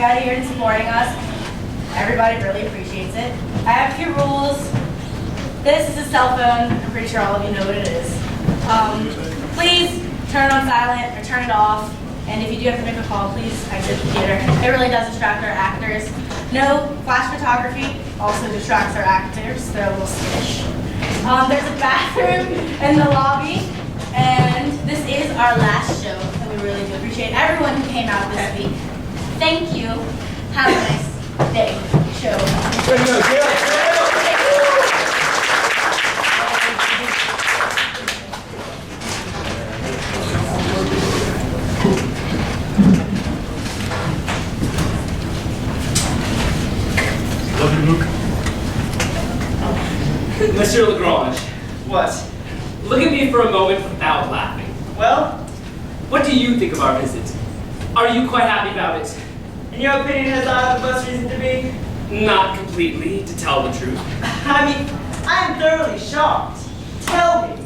coming out here and supporting us. Everybody really appreciates it. I have a few rules. This is a cell phone. I'm pretty sure all of you know what it is. Please turn it on silent or turn it off. And if you do have to make a call, please exit the theater. It really does distract our actors. No flash photography also distracts our actors. They're a little skittish. There's a bathroom in the lobby. And this is our last show. And we really do appreciate everyone who came out this week. Thank you. Have a nice day. Show. Monsieur Lagrange. What? Look at me for a moment without laughing. Well, What do you think of our visit? Are you quite happy about it? in your opinion, has I the best reason to be? Not completely, to tell the truth. I mean, I'm thoroughly shocked. Tell me,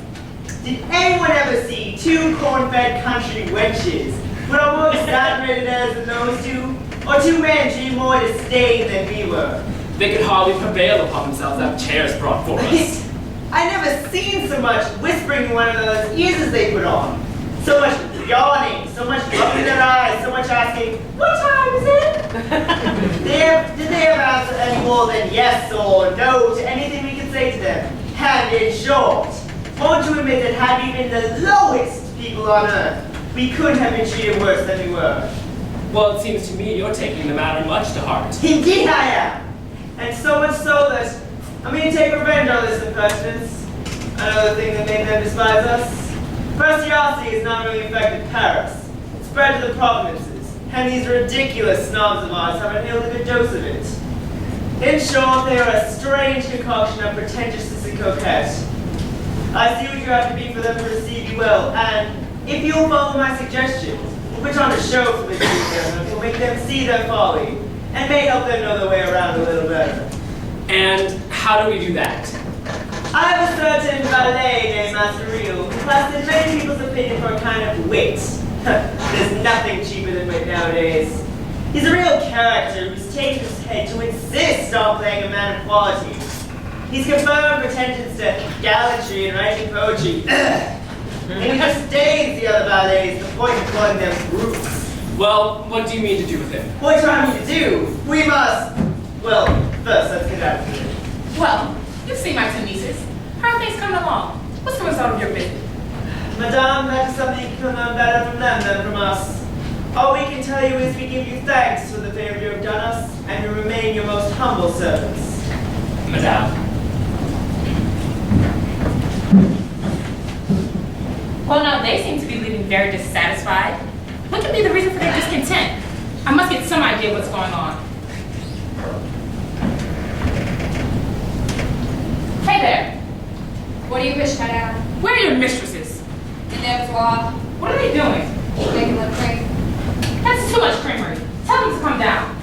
did anyone ever see two corn-fed country wenches with are more exaggerated as than those two? Or two men treated more disdain than we were? They could hardly prevail upon themselves to have chairs brought for us. I never seen so much whispering in one another's ears as they put on. So much yawning, so much looking in their eyes, so much asking, what time is it? Did they ever answer any more than yes or no to anything we could say to them? And in short, won't you admit that had we been the lowest people on earth, we couldn't have been treated worse than we were? Well, it seems to me you're taking the matter much to heart. Indeed I am! And so much so that I mean to take revenge on this impertinence. Another thing that made them despise us. Partiality has not only affected Paris, it spread to the provinces, and these ridiculous snobs of ours have inhaled a good dose of it. In short, they are a strange concoction of pretentiousness and coquette. I see what you have to be for them to receive you well, and if you'll follow my suggestions, we'll put on a show for the children, we'll make them see their folly, and may help them know their way around a little better. And how do we do that? I have a certain valet named Master Real, who passed in many people's opinion for a kind of wit. There's nothing cheaper than wit nowadays. He's a real character who's taken his head to insist on playing a man of quality. He's confirmed pretensions to gallantry and writing poetry. And he disdains the other valets to the point of calling them brutes. Well, what do you mean to do with him? What do I mean to do? We must... Well, first, let's get out of here. Well, you see my two nieces. How are things coming along? What's the result of your visit? Madame, that is something you can learn better from them than from us. All we can tell you is we give you thanks for the favor you have done us, and we remain your most humble servants. Madame. Well, now they seem to be leaving very dissatisfied. What could be the reason for their discontent? I must get some idea what's going on. Hey there. What do you wish, madame? Where are your mistresses? In their boudoir, What are they doing? making lip cream. That's too much creamery. Tell them to come down.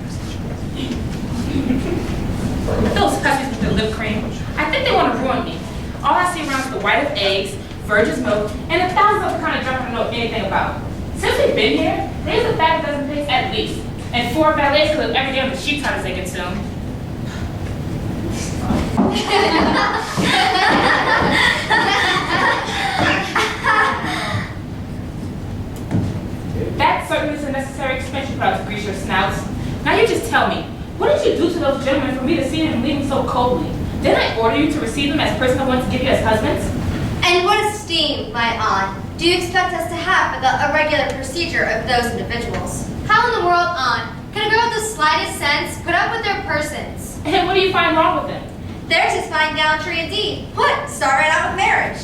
Those hussies with their lip cream. I think they want to ruin me. All I see around is the white of eggs, virgin's milk, and 1,000 other kind of junk I don't know anything about. Since we've been here, there's a half dozen pigs at least, and 4 valets live every day on the sheep tigers they consume. That certainly is a necessary expense you put out to grease your snouts. Now you just tell me, what did you do to those gentlemen for me to see them leaving so coldly? Didn't I order you to receive them as personal ones to give you as husbands? And what esteem, my aunt, do you expect us to have for the irregular procedure of those individuals? How in the world, aunt, can a girl with the slightest sense put up with their persons? And what do you find wrong with them? Theirs is fine gallantry indeed. What? Start right out with marriage.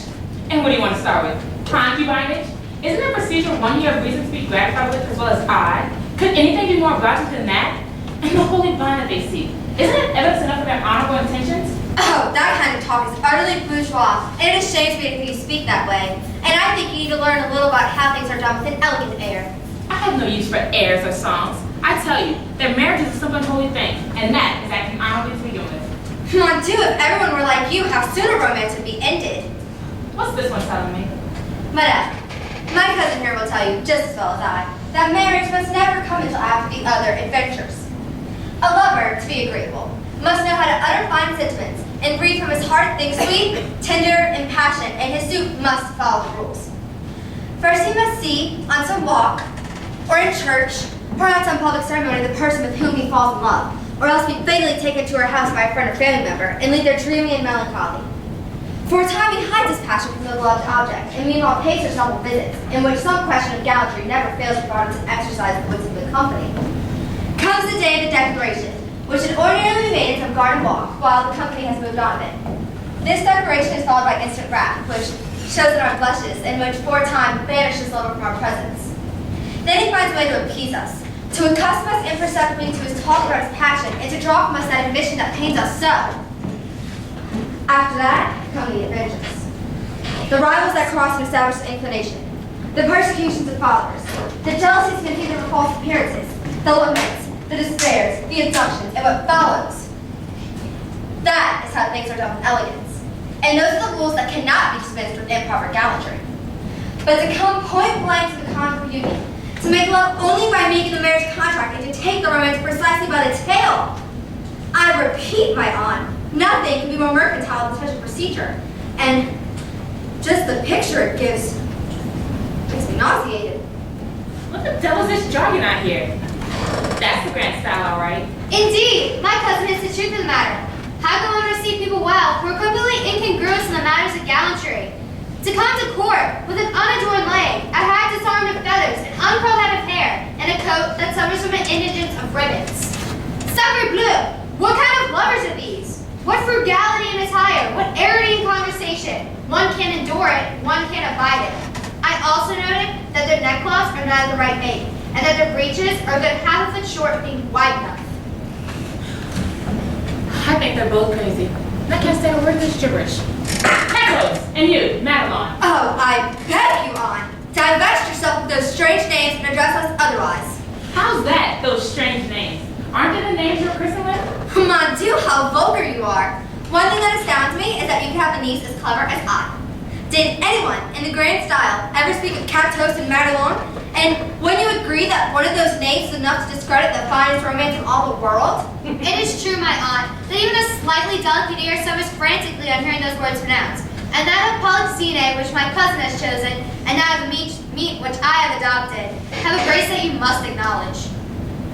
And what do you want to start with? Concubinage? Isn't a procedure one you have reason to be gratified with as well as I? Could anything be more obliging than that? And the holy bond that they seek. Isn't it evidence enough of their honorable intentions? Oh, that kind of talk is utterly bourgeois, and it shames me to hear you speak that way. And I think you need to learn a little about how things are done with an elegant air. I have no use for airs or songs. I tell you, that marriage is a simple and holy thing, and that is acting honorably to begin with. Mon Dieu, if everyone were like you, how soon a romance would be ended. What's this one telling me? Madame, my cousin here will tell you just as well as I. that marriage must never come until after the other adventures. A lover, to be agreeable, must know how to utter fine sentiments and read from his heart things sweet, tender, and passionate, and his suit must follow the rules. First he must see, on some walk, or in church, or on some public ceremony, the person with whom he falls in love, or else be fatally taken to her house by a friend or family member, and leave there dreamy and melancholy. For a time he hides his passion from the beloved object, and meanwhile pays her several visits, in which some question of gallantry never fails to brought to exercise the wits of the company. Comes the day of the declaration, which should ordinarily be made in some garden walk, while the company has moved on of it. This declaration is followed by instant wrath, which shows in our blushes, and which for a time banishes lover from our presence. Then he finds a way to appease us, to accustom us imperceptibly to his tolerant passion, and to draw from us that admission that pains us so. After that come the adventures. The rivals that cross and establish the inclination, the persecutions of fathers, the jealousies conceived of false appearances, the laments, the despairs, the injunctions, and what follows. That is how things are done with elegance. And those are the rules that cannot be dispensed with improper gallantry. But to come point blank to the conjugal union, to make love only by making the marriage contract, and to take the romance precisely by the tail. I repeat, my aunt, nothing can be more mercantile than such a procedure. And just the picture it gives makes me nauseated. What the devil is this jargon I hear? That's the grand style, all right. Indeed, my cousin is the truth of the matter. How can one receive people well who are completely incongruous in the matters of gallantry? To come to court with an unadorned leg, a hat disarmed of feathers, an uncurled head of hair, and a coat that suffers from an indigence of ribbons. Sacre bleu! What kind of lovers are these? What frugality in attire, what arity in conversation. One can't endure it, one can't abide it. I also noted that their neckcloths are not of the right make, and that their breeches are a good half a foot short of being wide enough. I think they're both crazy. And I can't stand a word of this gibberish. Précieuses, and you, Madeline. Oh, I beg you, Aunt, divest yourself of those strange names and address us otherwise. How's that, those strange names? Aren't they the names you're christened with? Mon Dieu, how vulgar you are. One thing that astounds me is that you can have a niece as clever as I. Did anyone, in the grand style, ever speak of Catos and Madelon? And when you agree that one of those names is enough to discredit the finest romance in all the world? It is true, my aunt, that even a slightly delicate ear suffers frantically on hearing those words pronounced. And that of Polyxene, which my cousin has chosen, and that of meat which I have adopted, have a grace that you must acknowledge.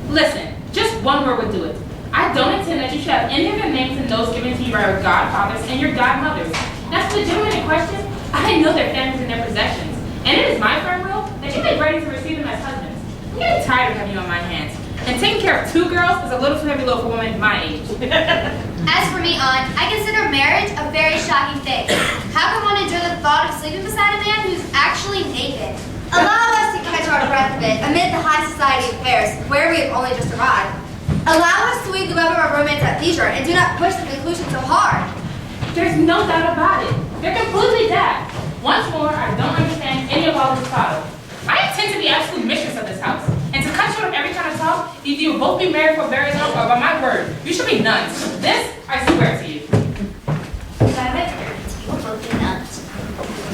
Listen, just one word would do it. I don't intend that you should have any of the names and those given to you by your godfathers and your godmothers. That's the gentleman in question. I know their families and their possessions, and it is my firm will that you make ready to receive them as husbands. I'm getting tired of having you on my hands, and taking care of two girls is a little too heavy load for a woman my age. As for me, Aunt, I consider marriage a very shocking thing. How can one endure the thought of sleeping beside a man who's actually naked? Allow us to catch our breath a bit amid the high society of Paris, where we have only just arrived. Allow us to weave the web of our romance at leisure, and do not push the conclusion so hard. There's no doubt about it. They're completely daft. Once more, I don't understand any of all this follow. I intend to be absolute mistress of this house. And to cut short of every kind of talk, either you will both be married for very long, or by my word, you should be nuns. This, I swear to you.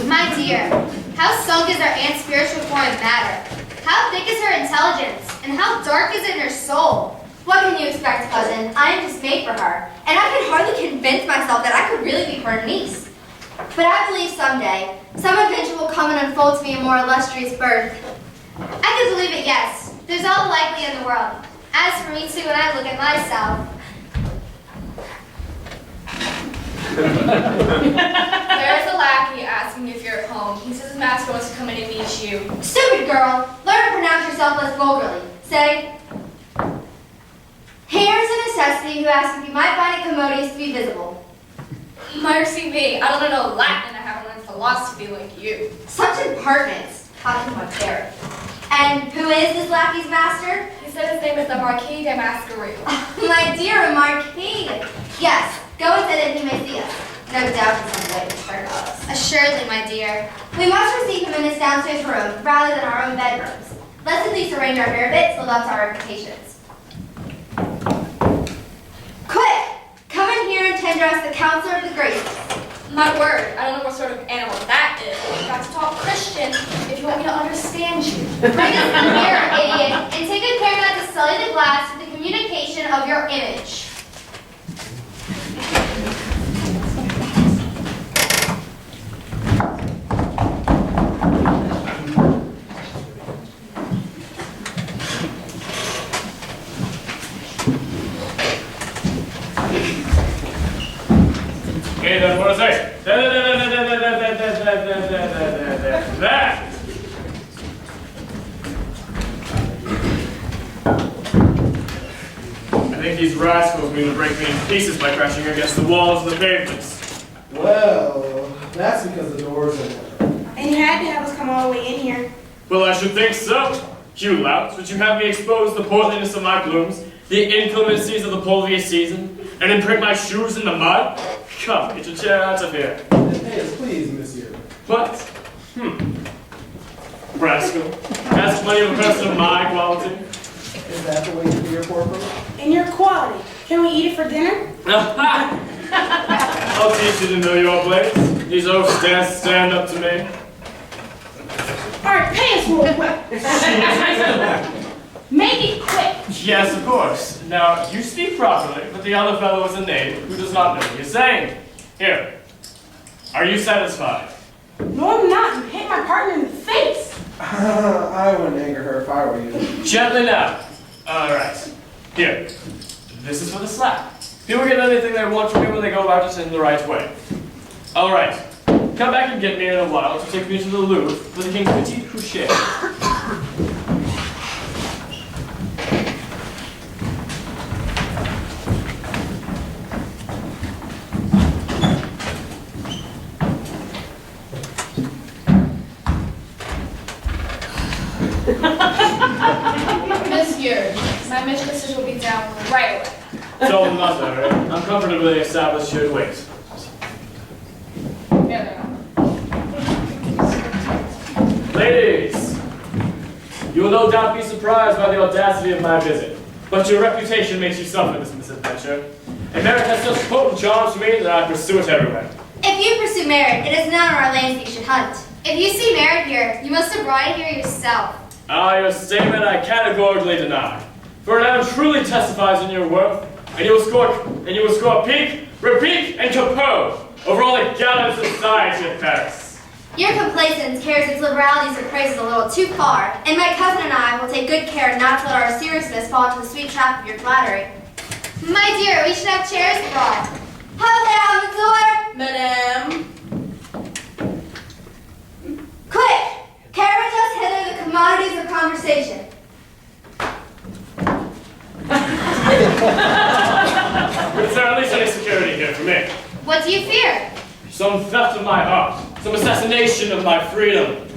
My dear, how sunk is our aunt's spiritual form of matter? How thick is her intelligence? And how dark is it in her soul? What can you expect, cousin? I am just made for her, and I can hardly convince myself that I could really be her niece. But I believe someday, some adventure will come and unfold to me a more illustrious birth. I can believe it, yes. There's all the likely in the world. As for me, too, when I look at myself. There's a lackey asking if you're at home. He says his master wants to come in and meet you. Stupid girl! Learn to pronounce yourself less vulgarly. Say, here's a necessity who asks if you might find it commodious to be visible. Mercy me, I don't know Latin and I haven't learned philosophy like you. Such impertinence. How can one bear it? And who is this lackey's master? He said his name is the Marquis de Masquerade. My dear Marquis. Yes, go and say that he may see us. No doubt he's on the way to disturb us. Assuredly, my dear. We must receive him in this downstairs room rather than our own bedrooms. Let's at least arrange our hair bits to live up to our reputations. Quick! Come in here and tender us the counselor of the graces. My word, I don't know what sort of animal that is. You've got to talk Christian if you want me to understand you. Bring us the mirror, idiot, and take good care not to sully the glass with the communication of your image. Okay, then what do I say? That. I think these rascals mean to break me in pieces by crashing against the walls and the pavements. Well, that's because the doors are there. And you had to have us come all the way in here. Well, I should think so. You louts, would you have me expose the portliness of my blooms, the inclemencies of the polar season, and imprint my shoes in the mud? Come, get your chair out of here. Yes, please, monsieur. What? Rascal. Ask money of a person of my quality. Is that the way to be your corporal? And your quality. Can we eat it for dinner? I'll teach you to know your place. These oafs stand up to me. Alright, pay us real quick. Make it quick. Yes, of course. Now, you speak properly, but the other fellow is a knave who does not know what you're saying. Here. Are you satisfied? No, I'm not. You hit my partner in the face. I wouldn't anger her if I were you. Gently now. All right. Here. This is for the slap. People get anything they want from me when they go about it in the right way. All right. Come back and get me in a while to take me to the Louvre for the King's Petit Coucher. Monsieur, my mistresses will be down right away. So, mother, I'm comfortably established here to wait. Yeah, they're not. Ladies, you will no doubt be surprised by the audacity of my visit, but your reputation makes you suffer this misadventure. And merit has such potent charms for me that I pursue it everywhere. If you pursue merit, it is not on our lands that you should hunt. If you see merit here, you must have brought it here yourself. Your statement I categorically deny. For now truly testifies in your worth, and you will score pique, repique, and chapeau over all the gallant society of Paris. Your complacence carries its liberalities and praises a little too far, and my cousin and I will take good care not to let our seriousness fall into the sweet trap of your flattery. My dear, we should have chairs brought. How there, Madame. quick! Carriage us hither the commodities of conversation. Is there at least any security here for me? What do you fear? Some theft of my heart, some assassination of my freedom.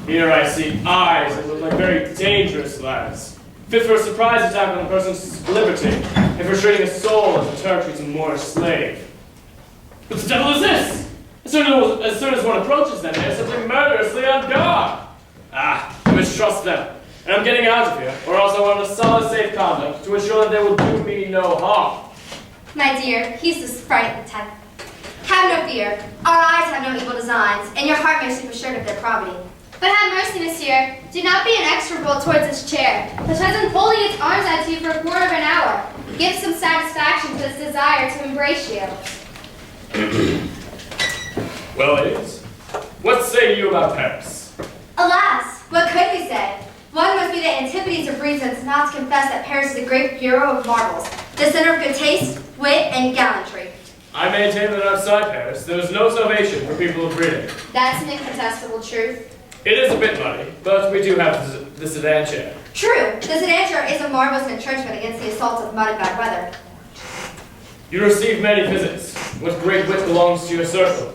Here I see eyes that look like very dangerous lads, fit for a surprise attack on a person's liberty, and for treating a soul as a Turk treats a Moorish slave. What the devil is this? As soon as one approaches them, they are simply murderously on guard. I mistrust them, and I'm getting out of here, or else I want a solid safe conduct to ensure that they will do me no harm. My dear, he's the sprightly type. Have no fear. Our eyes have no evil designs, and your heart may sleep assured of their probity. But have mercy, monsieur. Do not be inexorable towards this chair, which has been folding its arms out to you for a quarter of an hour. Give some satisfaction to its desire to embrace you. Well, ladies, what say you about Paris? Alas, what could we say? One must be the antipodes of reasons not to confess that Paris is a great bureau of marvels, the center of good taste, wit, and gallantry. I maintain that outside Paris, there is no salvation for people of breeding. That's an incontestable truth. It is a bit muddy, but we do have the sedan chair. True, the sedan chair is a marvelous entrenchment against the assaults of mud and bad weather. You receive many visits. What great wit belongs to your circle?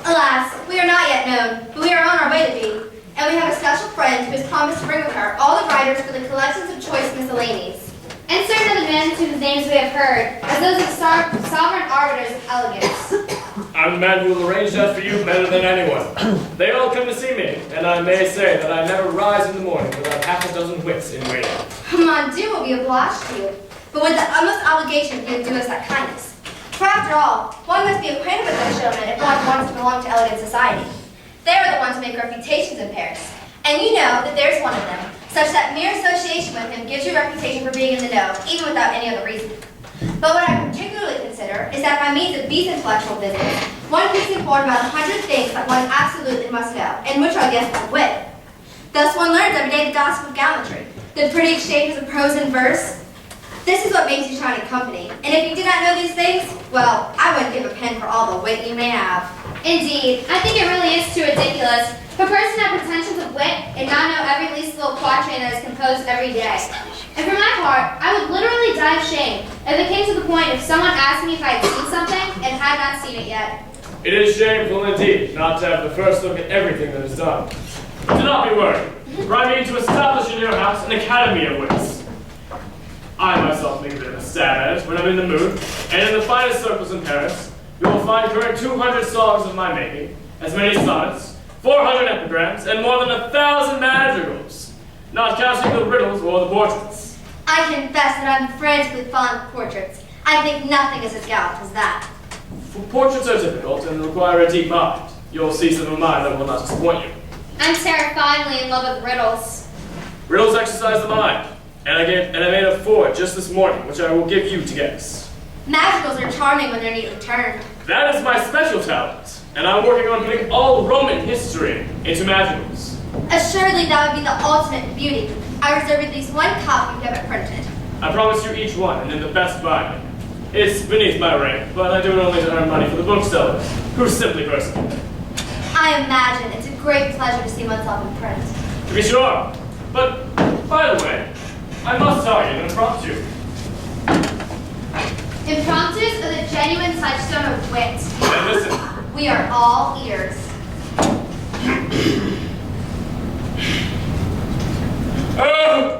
Alas, we are not yet known, but we are on our way to be. And we have a special friend who has promised to bring with her all the writers for the collections of choice miscellanies. And certain other men whose names we have heard, as those of sovereign arbiters of elegance. I'm the man who will arrange that for you better than anyone. They all come to see me, and I may say that I never rise in the morning without half a dozen wits in waiting. Mon Dieu will be obliged to you, but with the utmost obligation you do us that kindness. For after all, one must be acquainted with those gentlemen if one wants to belong to elegant society. They are the ones who make reputations in Paris. And you know that there's one of them, such that mere association with him gives you a reputation for being in the know, even without any other reason. But what I particularly consider is that by means of these intellectual visits, one keeps informed about 100 things that one absolutely must know, and which are guessed by wit. Thus one learns every day the gossip of gallantry, the pretty exchanges of prose and verse. This is what makes you shining company, and if you did not know these things, well, I wouldn't give a pen for all the wit you may have. Indeed, I think it really is too ridiculous for a person to have pretensions of wit and not know every least little quatrain that is composed every day. And for my part, I would literally die of shame if it came to the point if someone asked me if I had seen something and had not seen it yet. It is shameful indeed not to have the first look at everything that is done. Do not be worried, for I mean to establish in your house an academy of wits. I myself make a bit of a stab at it when I'm in the mood, and in the finest circles in Paris, you will find current 200 songs of my making, as many sonnets, 400 epigrams, and more than 1,000 madrigals, not counting the riddles or the portraits. I confess that I'm frantically fond of portraits. I think nothing is as gallant as that. For portraits are difficult and require a deep mind. You'll see some of mine that will not disappoint you. I'm terrifyingly in love with riddles. Riddles exercise the mind, and I made a 4 just this morning, which I will give you to guess. Madrigals are charming when they're neatly turned. That is my special talent, and I'm working on putting all Roman history into madrigals. Assuredly, that would be the ultimate beauty. I reserve at least one copy to have it printed. I promise you each one, and in the best binding. It's beneath my rank, but I do it only to earn money for the booksellers, who simply persecute me. I imagine it's a great pleasure to see myself in print. To be sure. But, by the way, I must tell you an impromptu. Impromptus are the genuine touchstone of wit. And listen. We are all ears. Oh!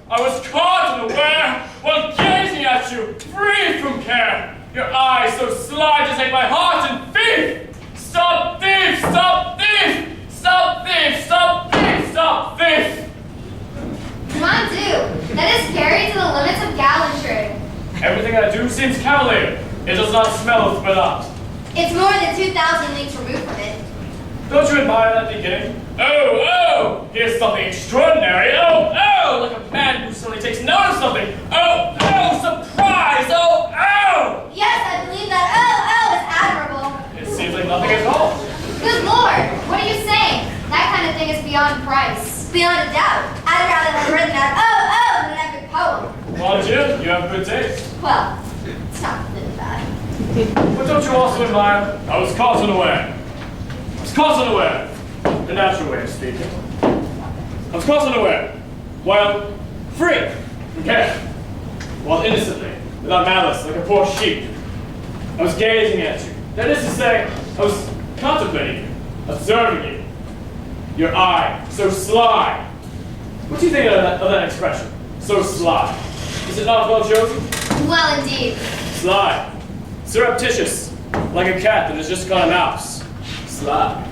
I was caught unaware while gazing at you, free from care. Your eyes so sly to take my heart and thief! Stop thief! Stop thief! Stop thief! Stop thief! Stop thief! Come on, do. That is carried to the limits of gallantry. Everything I do seems cavalier. It does not smell of Bernat. It's more than 2,000 leagues removed from it. Don't you admire that beginning? Oh! Here's something extraordinary. Oh! Like a man who suddenly takes note of something. Oh! Surprise! Oh! Yes, I believe that is admirable. It seems like nothing at all. Good Lord, what are you saying? That kind of thing is beyond price. Beyond a doubt. I'd rather have written that than an epic poem. Mon Dieu, you have good taste. Well, it's not really bad. But don't you also admire? I was caught unaware. The natural way of speaking. I was caught unaware. While free from care. While innocently, without malice, like a poor sheep. I was gazing at you. That is to say, I was contemplating you, observing you. Your eye, so sly. What do you think of that expression? So sly. Is it not well chosen? Well, indeed. Sly. Surreptitious. Like a cat that has just caught a mouse. Sly.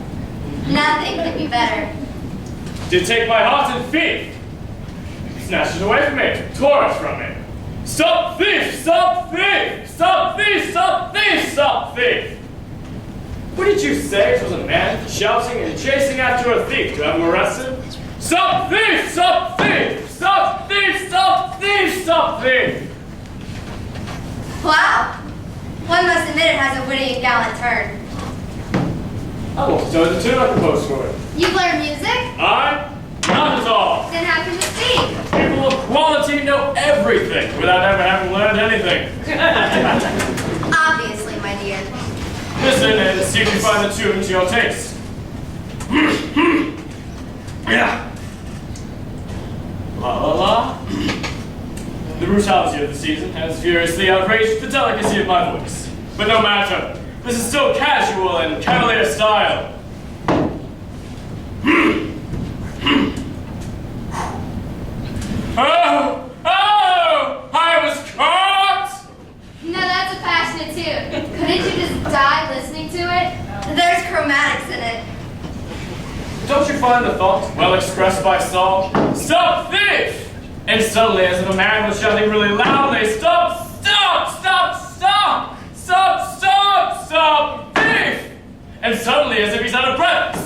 Nothing could be better. Did take my heart and feet. Snatched it away from me. Tore it from me. Stop thief! Stop thief! Stop thief! Stop thief! Stop thief! What did you say? It was a man shouting and chasing after a thief to have him arrested? Stop thief! Stop thief! Stop thief! Stop thief! Stop thief! Wow. One must admit it has a witty and gallant turn. I won't tell you the tune I composed for it. You've learned music? I? Not at all. Then how can you speak? People of quality know everything without ever having learned anything. Obviously, my dear. Listen and see if you find the tune to your taste. Yeah. La la la. The brutality of the season has furiously outraged the delicacy of my voice. But no matter. This is still casual and cavalier style. Oh! I was caught! No, that's a passionate tune. Couldn't you just die listening to it? There's chromatics in it. Don't you find the thought well expressed by song? Stop thief! And suddenly, as if a man was shouting really loudly, stop, stop, stop, stop! and suddenly, as if he's out of breath.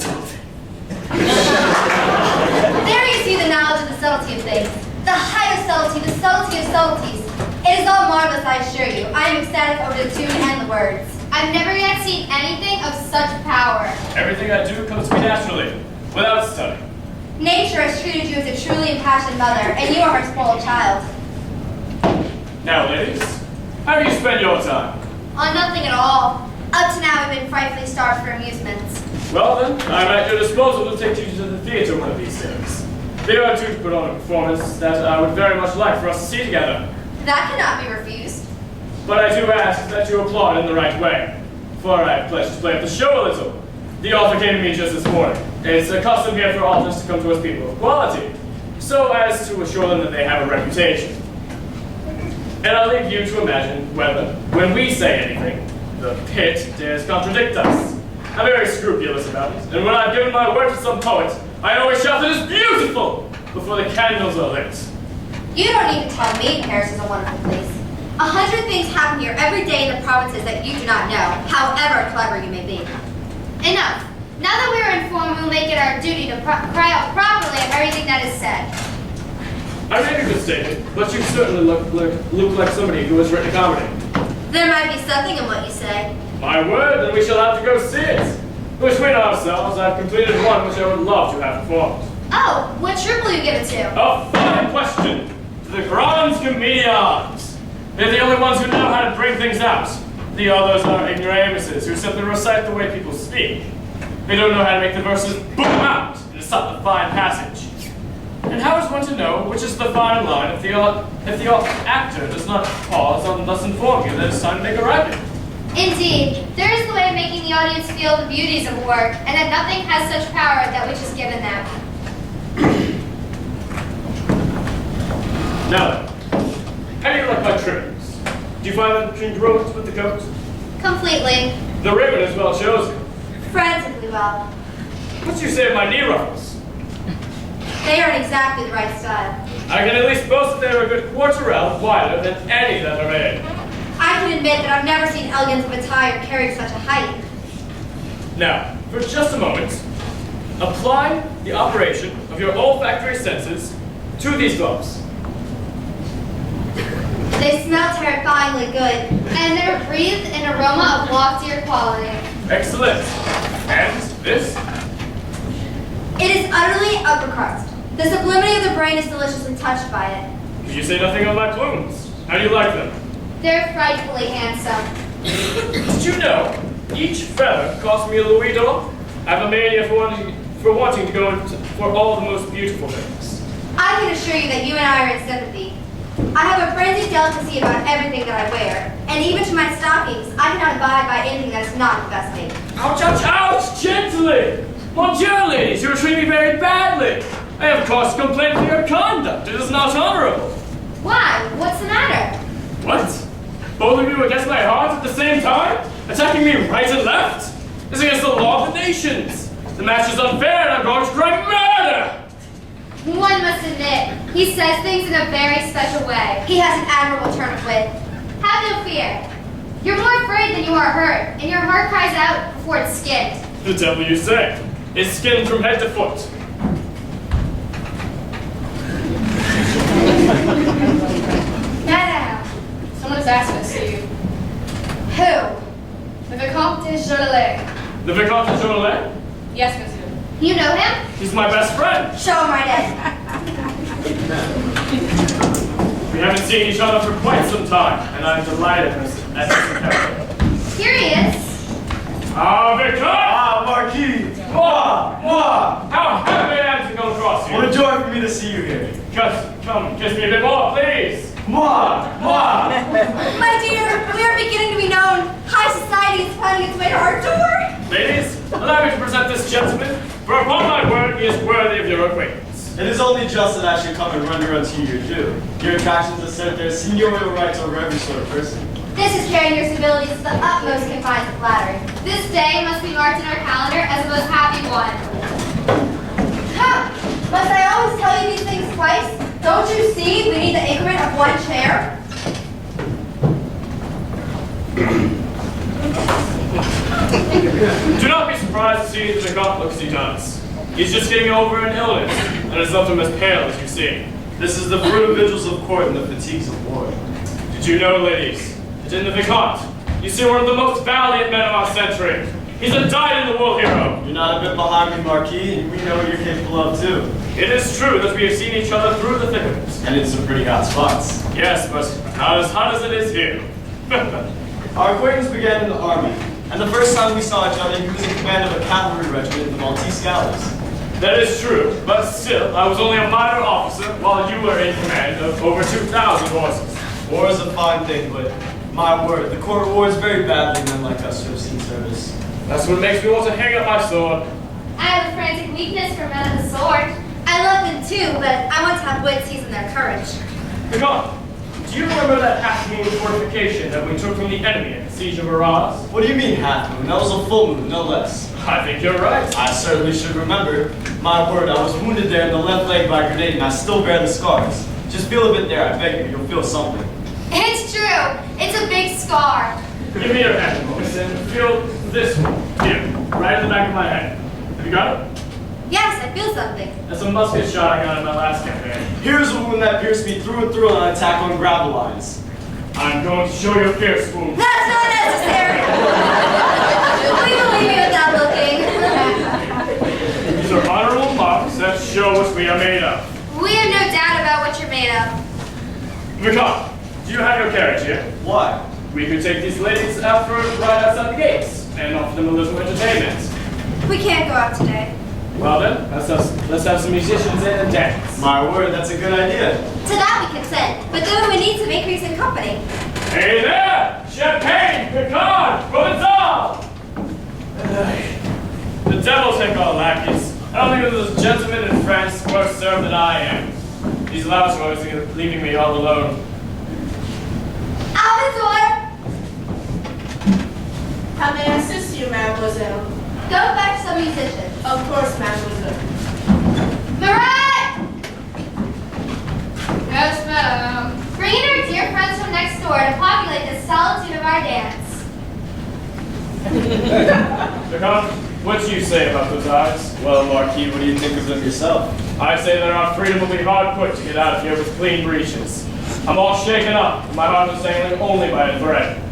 There you see the knowledge of the subtlety of things. The higher subtlety, the subtlety of subtleties. It is all marvelous, I assure you. I am ecstatic over the tune and the words. I've never yet seen anything of such power. Everything I do comes to me naturally, without study. Nature has treated you as a truly impassioned mother, and you are her spoiled child. Now, ladies, how do you spend your time? On nothing at all. Up to now, we've been frightfully starved for amusements. Well then, I'm at your disposal to take you to the theater one of these days. They are due to put on a performance that I would very much like for us to see together. That cannot be refused. But I do ask that you applaud in the right way, for I have pledged to play up the show a little. The author came to me just this morning. It's a custom here for authors to come to us people of quality, so as to assure them that they have a reputation. And I'll leave you to imagine whether, when we say anything, the pit dares contradict us. I'm very scrupulous about it, and when I've given my word to some poet, I always shout that it's beautiful before the candles are lit. You don't need to tell me Paris is a wonderful place. 100 things happen here every day in the provinces that you do not know, however clever you may be. Enough. Now that we are informed, we'll make it our duty to cry out properly of everything that is said. I may be mistaken, but you certainly look like somebody who has written a comedy. There might be something in what you say. My word, then we shall have to go see it. Between ourselves, I've completed one which I would love to have performed. Oh, what troupe will you give it to? A fine question to the grands comedians. They're the only ones who know how to bring things out. The others are ignoramuses who simply recite the way people speak. They don't know how to make the verses boom out into some fine passage. And how is one to know which is the fine line if the actor does not pause and thus inform you that it's time to make a racket? Indeed, there is the way of making the audience feel the beauties of work, and that nothing has such power that which is given them. Now then, how do you like my trimmings? Do you find them congruent with the coat? Completely. The ribbon is well chosen. Frantically well. What do you say of my knee ruffles? They are in exactly the right style. I can at least boast that they are a good quarterelle wider than any that are made. I can admit that I've never seen elegance of attire carried to such a height. Now, for just a moment, apply the operation of your olfactory senses to these gloves. They smell terrifyingly good. I have never breathed an aroma of loftier quality. Excellent. And this? It is utterly upper crust. The sublimity of the brain is deliciously touched by it. Did you say nothing of my plumes? How do you like them? They're frightfully handsome. Did you know each feather cost me a louis d'or? I have a mania for wanting to go for all the most beautiful things. I can assure you that you and I are in sympathy. I have a frenzied delicacy about everything that I wear, and even to my stockings, I cannot abide by anything that is not the best made. Ouch, ouch, ouch! Gently! Monsieur, ladies, you are treating me very badly. I have cause to complain for your conduct. It is not honorable. Why? What's the matter? What? Both of you against my heart at the same time? Attacking me right and left? It's against the law of the nations. The match is unfair and I'm going to cry murder! One must admit, he says things in a very special way. He has an admirable turn of wit. Have no fear. You're more afraid than you are hurt, and your heart cries out before it's skinned. The devil you say. It's skinned from head to foot. Madame, someone has asked us to see you. Who? The Vicomte de Jodelet. The Vicomte de Jodelet? Yes, monsieur. You know him? He's my best friend. Show him right in. We haven't seen each other for quite some time, and I'm delighted at this encounter. Here he is. Ah, Vicomte! Ah, Marquis! Moi! How happy I am to come across you. What a joy for me to see you here. Come, kiss me a bit more, please. Moi! My dear, we are beginning to be known. High society is finding its way to our door. Ladies, allow me to present this gentleman, for upon my word, he is worthy of your acquaintance. It is only just that I should come and run your to you too. Your attractions are set their seniorial rights over every sort of person. This is carrying your civilities to the utmost confines of flattery. This day must be marked in our calendar as the most happy one. Ha! Must I always tell you these things twice? Don't you see we need the increment of one chair? Do not be surprised to see the Vicomte look as he does. He's just getting over an illness, and has left him as pale as you see. This is the fruit of vigils of court and the fatigues of war. Did you know, ladies, that in the Vicomte, you see one of the most valiant men of our century? He's a dyed-in-the-wool hero. You're not a bit behind me, Marquis, and we know what you're capable of, too. It is true that we have seen each other through the thick of it. And in some pretty hot spots. Yes, but not as hot as it is here. Our acquaintance began in the army, and the first time we saw each other, he was in command of a cavalry regiment in the Maltese Galleys. That is true, but still, I was only a minor officer while you were in command of over 2,000 horses. War is a fine thing, but my word, the court rewards very badly men like us who have seen service. That's what makes me want to hang up my sword. I have a frantic weakness for men of the sword. I love them too, but I want to have wit season their courage. Vicomte, do you remember that half-moon fortification that we took from the enemy at the siege of Arras? What do you mean half moon? That was a full moon, no less. I think you're right. I certainly should remember. My word, I was wounded there in the left leg by a grenade, and I still bear the scars. Just feel a bit there, I beg you. You'll feel something. It's true. It's a big scar. Give me your hand, boys, and feel this one. Here, right in the back of my head. Have you got it? Yes, I feel something. That's a musket shot I got in my last campaign. Here's a wound that pierced me through and through on an attack on gravel lines. I'm going to show you a fierce wound. That's not necessary. We believe you without looking. These are honorable marks that show what we are made of. We have no doubt about what you're made of. Vicomte, do you have your carriage here? Why? We could take these ladies out for a ride outside the gates and offer them a little entertainment. We can't go out today. Well then, let's have some musicians in and dance. My word, that's a good idea. To that we consent, but then we need some increase in company. Hey there! Champagne, Picard, Provençal! The devil take our lackeys. I don't think there's a gentleman in France worse served than I am. These louts are always leaving me all alone. Alvin, How may I assist you, mademoiselle? go fetch some musicians. Of course, mademoiselle. Marat! Yes, ma'am. Bring in our dear friends from next door to populate the solitude of our dance. Vicomte, what do you say about those eyes? Well, Marquis, what do you think of them yourself? I say that our freedom will be hard put to get out of here with clean breeches. I'm all shaken up, and my heart is sailing only by a thread.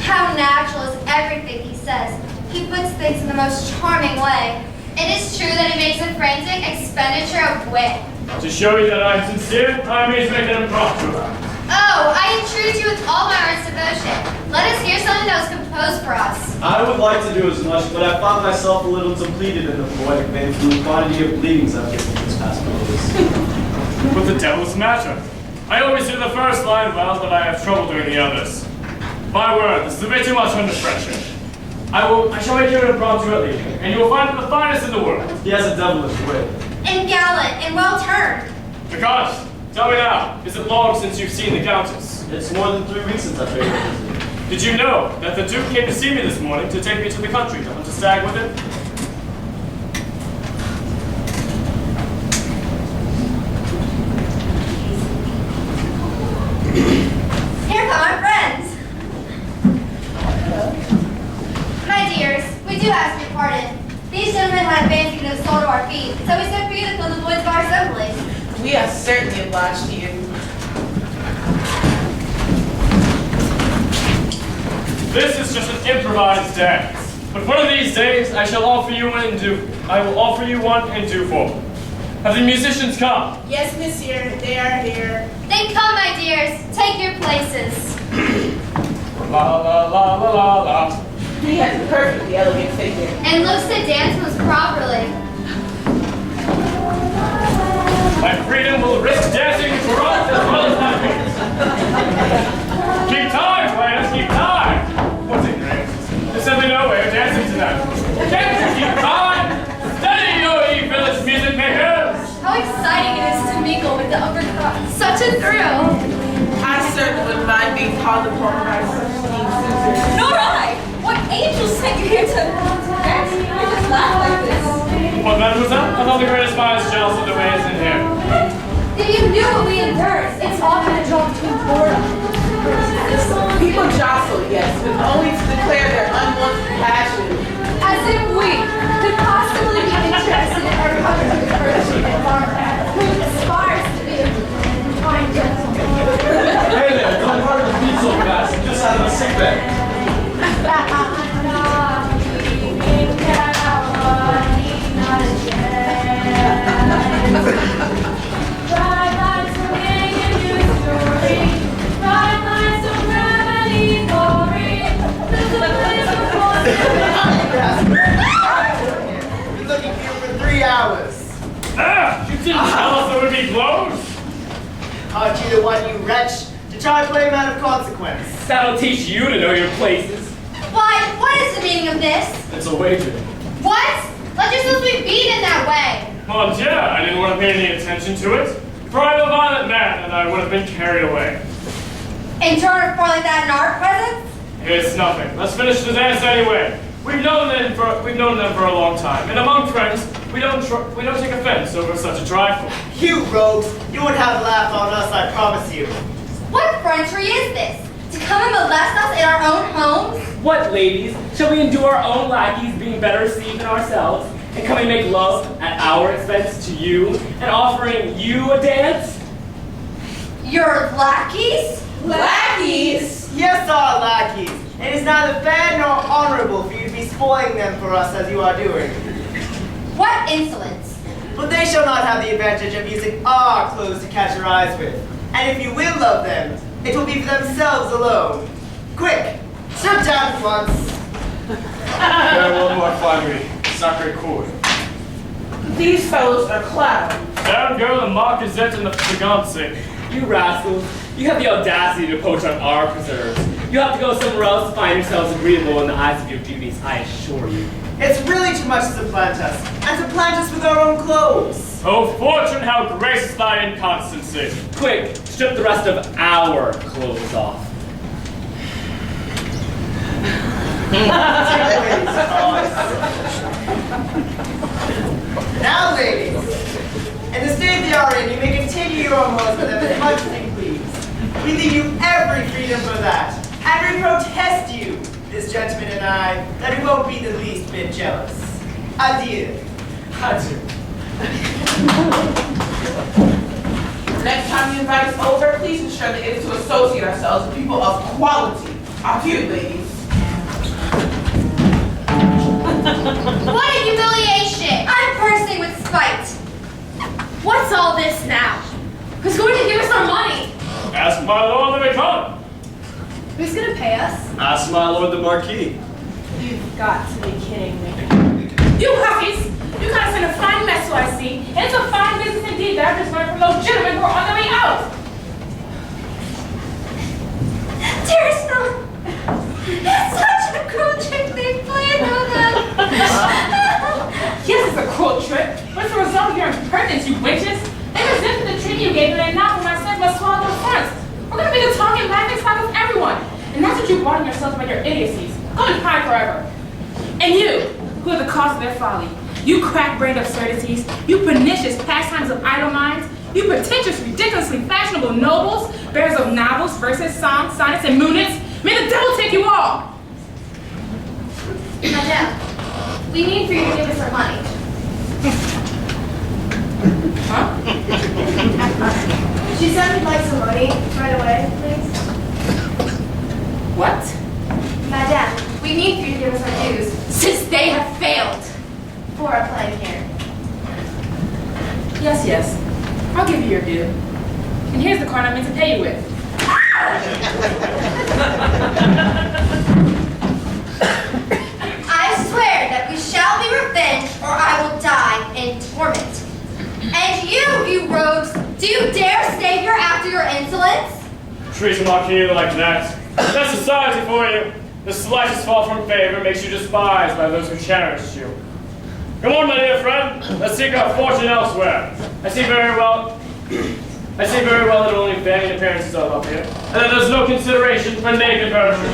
How natural is everything he says. He puts things in the most charming way. It is true that he makes a frantic expenditure of wit. To show you that I'm sincere, I may make an impromptu about it. Oh, I entreat you with all my heart's devotion. Let us hear something that was composed for us. I would like to do as much, but I found myself a little depleted in the poetic vein from the quantity of bleedings I've given these past moments. What the devil's the matter? I always do the first line well, but I have trouble doing the others. My word, this is a bit too much under pressure. I shall make you an impromptu at least, and you will find it the finest in the world. He has a devilish wit. And gallant and well turned. Because, tell me now, is it long since you've seen the Countess? It's more than 3 weeks since I paid her visit. Did you know that the Duke came to see me this morning to take me to the country to hunt a stag with him? Here come our friends. My dears, we do ask your pardon. These gentlemen had a fancy to soul to our feet, so we sent for you to fill the voids of our assembly. We are certainly obliged to you. This is just an improvised dance. But one of these days, I will offer you one in due form. Have the musicians come? Yes, monsieur, they are here. Then come, my dears, take your places. La la la la la la. He has a perfectly elegant figure. And looks to dance most properly. My freedom will risk dancing for us as well as my feet. Keep time, players, keep time. What's it, Grace? There's simply no way of dancing tonight. Can't you keep time? Steady, ye village music makers! How exciting it is to mingle with the upper class. Such a thrill. I certainly wouldn't mind being called upon by such things. Nor I. What angels sent you here to dance? You just laugh like this. What, mademoiselle? I thought the greatest minds jealous of the ways in here. If you knew what we endured, it's often a draw between boredom. People jostle, yes, but only to declare their unwanted passion. As if we, didn't tell us there would be blows. Aren't you the one, you wretch, to try to play a man of consequence? That'll teach you to know your places. Why, what is the meaning of this? It's a wager. What? Like you're supposed to be beaten that way. Mon Dieu, I didn't want to pay any attention to it. For I'm a violent man, and I would have been carried away. In turn for like that in our presence? It's nothing. Let's finish the dance anyway. We've known them for a long time, and among friends, we don't take offense over such a trifle. You rogues, you wouldn't have a laugh on us, I promise you. What effrontery is this? To come and molest us in our own homes? What, ladies? Shall we endure our own lackeys being better received than ourselves, and come and make love at our expense to you, and offering you a dance? Your lackeys? Lackeys? Yes, our lackeys. It is neither fair nor honorable for you to be spoiling them for us as you are doing. What insolence! But they shall not have the advantage of using our clothes to catch your eyes with. And if you will love them, it will be for themselves alone. Quick, sit down at once. Farewell, more finery. Sacre coeur. These fellows are clowns. Down go the Marquisette and the Fragance. You rascals, you have the audacity to poach on our preserves. You have to go somewhere else to find yourselves agreeable in the eyes of your duties, I assure you. It's really too much to supplant us, and supplant us with our own clothes. Oh, fortune, how gracious thy inconstancy. Quick, strip the rest of our clothes off. Now, ladies, in the state they are in, you may continue your amours with them as much as you please. We leave you every freedom for that, and we protest you, this gentleman and I, that we won't be the least bit jealous. Adieu. Adieu. Next time you invite us over, please ensure that it is to associate ourselves with people of quality. Adieu, ladies. What a humiliation! I'm bursting with spite. What's all this now? Who's going to give us our money? Ask my lord the Vicomte. Who's going to pay us? Ask my lord the Marquis. You've got to be kidding me. You huckies! You guys are in a fine mess, so I see. And it's a fine business indeed that I've just learned from those gentlemen who are on their way out. Dearest Ellen, it's such a cruel trick they played on us. Yes, it's a cruel trick, but it's a result of your impertinence, you witches. They resented the treatment you gave them, and now for my son must swallow their fronts. We're going to be the talking and laughing stock of everyone. And that's what you brought on yourselves by your idiocies. Go and cry forever. And you, who are the cause of their folly, you crack-brained absurdities, you pernicious pastimes of idle minds, you pretentious, ridiculously fashionable nobles, bearers of novels, verses, songs, sonnets, and moonets, may the devil take you all! Madame, we need for you to give us our money. Huh? She said we'd like some money right away, please. What? Madame, we need for you to give us our dues Since they have failed! for our play here. Yes, yes. I'll give you your due. And here's the card I'm meant to pay you with. I swear that we shall be revenged, or I will die in torment. And you rogues, do you dare stay here after your insolence? Treat a Marquis like that. That's society for you. The slightest fall from favor makes you despised by those who cherished you. Come on, my dear friend. Let's seek our fortune elsewhere. I see very well that only vain appearances are up here, and that there's no consideration for naked virtue.